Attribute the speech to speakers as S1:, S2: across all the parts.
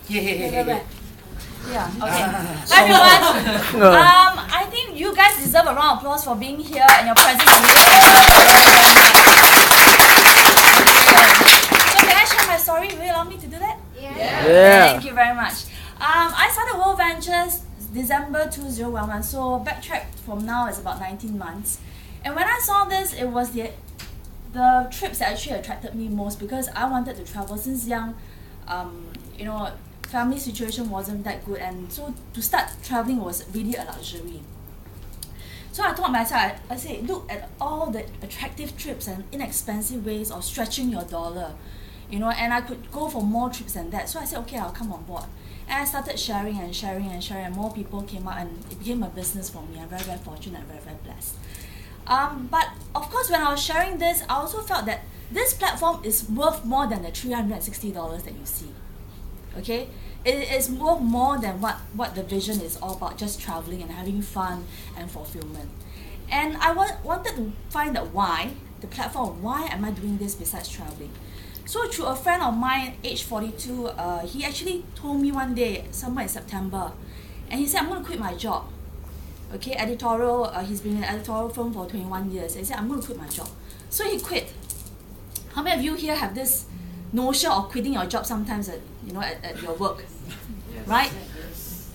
S1: Yeah, okay. Hi everyone. I think you guys deserve a round of applause for being here and your presence is really So can I share my story? Will you allow me to do that?
S2: Yeah.
S1: Thank you very much. I started WorldVentures December 2011, so backtrack from now is about 19 months. And when I saw this, it was the trips that actually attracted me most because I wanted to travel since young. Family situation wasn't that good, and so to start traveling was really a luxury. So I told myself, I said, look at all the attractive trips and inexpensive ways of stretching your dollar, and I could go for more trips than that. So I said, okay, I'll come on board. And I started sharing, and more people came out, and it became a business for me. I'm very, very fortunate and very, very blessed. But of course, when I was sharing this, I also felt that this platform is worth more than the $360 that you see. Okay, it is worth more than what the vision is all about, just traveling and having fun and fulfillment. And I wanted to find out why, the platform, why am I doing this besides traveling? So through a friend of mine, age 42, he actually told me one day, somewhere in September, and he said, I'm going to quit my job. Okay, editorial, he's been in an editorial firm for 21 years. He said, I'm going to quit my job. So he quit. How many of you here have this notion of quitting your job sometimes at your work? Yes. Right?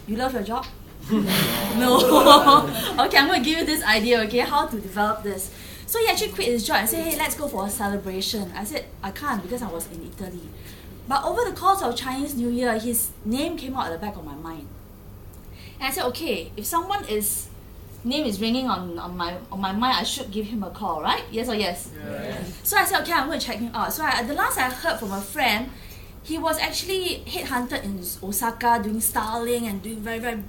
S1: You love your job? No. Okay, I'm going to give you this idea, okay, how to develop this. So he actually quit his job and said, hey, let's go for a celebration. I said, I can't because I was in Italy. But over the course of Chinese New Year, his name came out at the back of my mind. And I said, okay, if someone's name is ringing on my mind, I should give him a call, right? Yes or yes? Yes. So I said, okay, I'm going to check him out. So the last I heard from a friend, he was actually headhunted in Osaka doing styling and doing very, very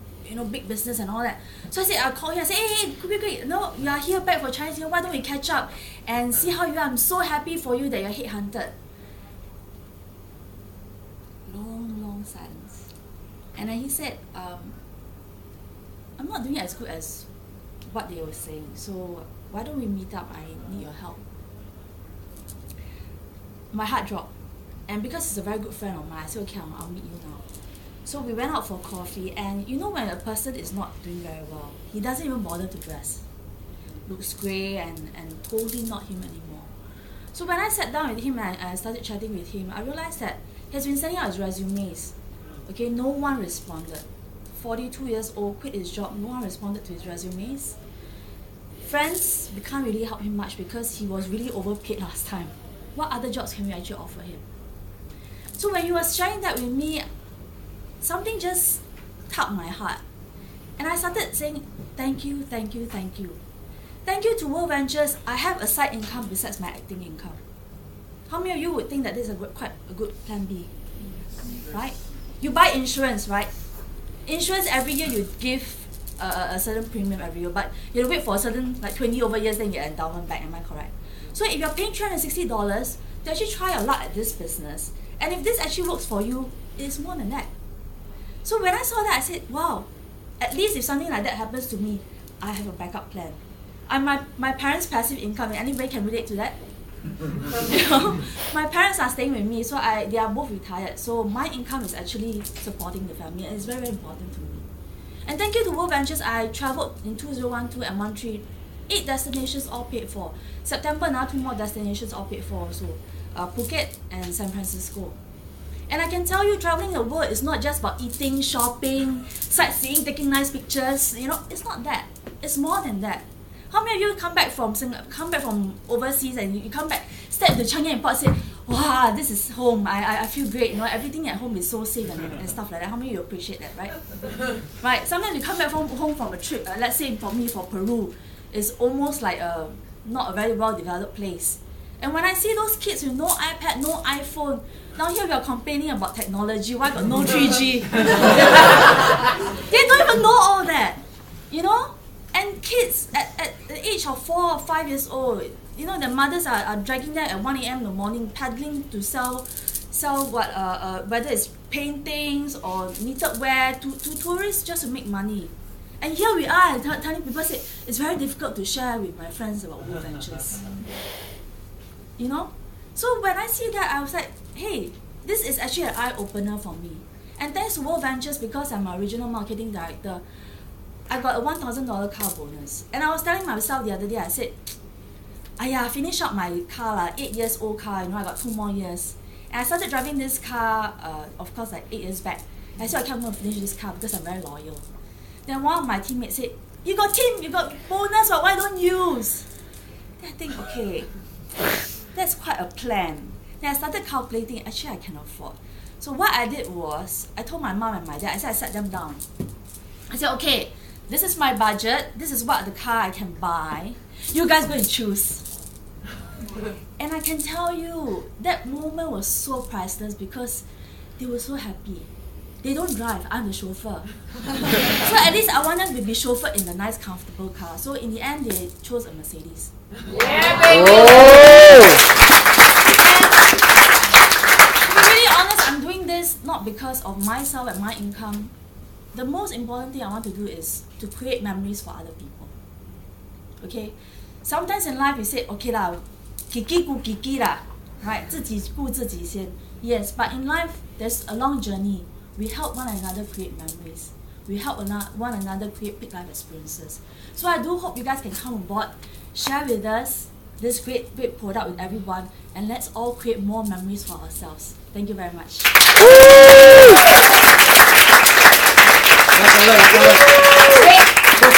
S1: big business and all that. So I said, I'll call him. I said, hey, quick, no, you are here back for Chinese New Year. Why don't we catch up and see how you are? I'm so happy for you that you're headhunted. Long silence. And then he said, I'm not doing as good as what they were saying, so why don't we meet up? I need your help. My heart dropped, and because he's a very good friend of mine, I said, okay, I'll meet you now. So we went out for coffee, and when a person is not doing very well, he doesn't even bother to dress. Looks grey and totally not him anymore. So when I sat down with him and I started chatting with him, I realized that he has been sending out his resumes. Okay, no one responded. 42 years old, quit his job, no one responded to his resumes. Friends, we can't really help him much because he was really overpaid last time. What other jobs can we actually offer him? So when he was sharing that with me, something just tugged my heart. And I started saying, thank you. Thank you to WorldVentures. I have a side income besides my acting income. How many of you would think that this is quite a good plan B? Right? You buy insurance, right? Insurance every year you give a certain premium every year, but you have to wait for a certain 20 over years, then you get endowment back. Am I correct? So if you're paying $360 to actually try your luck at this business, and if this actually works for you, it's more than that. So when I saw that, I said, wow, at least if something like that happens to me, I have a backup plan. And my parents' passive income, and anybody can relate to that. My parents are staying with me, so they are both retired. So my income is actually supporting the family, and it's very, very important to me. And thank you to WorldVentures, I traveled in 2012 and 2013, 8 destinations all paid for. September, now 2 more destinations all paid for also. Phuket and San Francisco. And I can tell you, traveling the world is not just about eating, shopping, sightseeing, taking nice pictures. It's not that. It's more than that. How many of you come back from overseas and you come back, step into Changi Airport, say, wow, this is home. I feel great. Everything at home is so safe and stuff like that. How many of you appreciate that, right? Right. Sometimes you come back home from a trip. Let's say for me, for Peru, it's almost like not a very well developed place. And when I see those kids with no iPad, no iPhone, now here we are complaining about technology. Why got no 3G? They don't even know all that, And kids at the age of 4 or 5 years old, their mothers are dragging them at 1 a.m. in the morning, paddling to sell whether it's paintings or knitted wear to tourists just to make money. And here we are telling people, say it's very difficult to share with my friends about WorldVentures. So when I see that, I was like, hey, this is actually an eye-opener for me. And thanks to WorldVentures, because I'm a regional marketing director, I got a $1,000 car bonus. And I was telling myself the other day, I said, I finished up my car, 8 years old car, I got 2 more years. And I started driving this car, of course, 8 years back. I said, I'm going to finish this car because I'm very loyal. Then one of my teammates said, you got bonus, but why don't you use? Then I think, okay, that's quite a plan. Then I started calculating, actually I can afford. So what I did was, I told my mom and my dad, I sat them down. I said, okay, this is my budget, this is what the car I can buy. You guys go and choose. And I can tell you, that moment was so priceless because they were so happy. They don't drive, I'm the chauffeur. So at least I want them to be chauffeured in a nice, comfortable car. So in the end, they chose a Mercedes.
S2: Yeah, baby!
S1: To be really honest, I'm doing this not because of myself and my income. The most important thing I want to do is to create memories for other people. Okay? Sometimes in life you say, okay lah, kiki ku kiki lah, right? 自己顾自己先. Yes, but in life there's a long journey. We help one another create memories. We help one another create big life experiences. So I do hope you guys can come on board, share with us this great product with everyone, and let's all create more memories for ourselves. Thank you very much.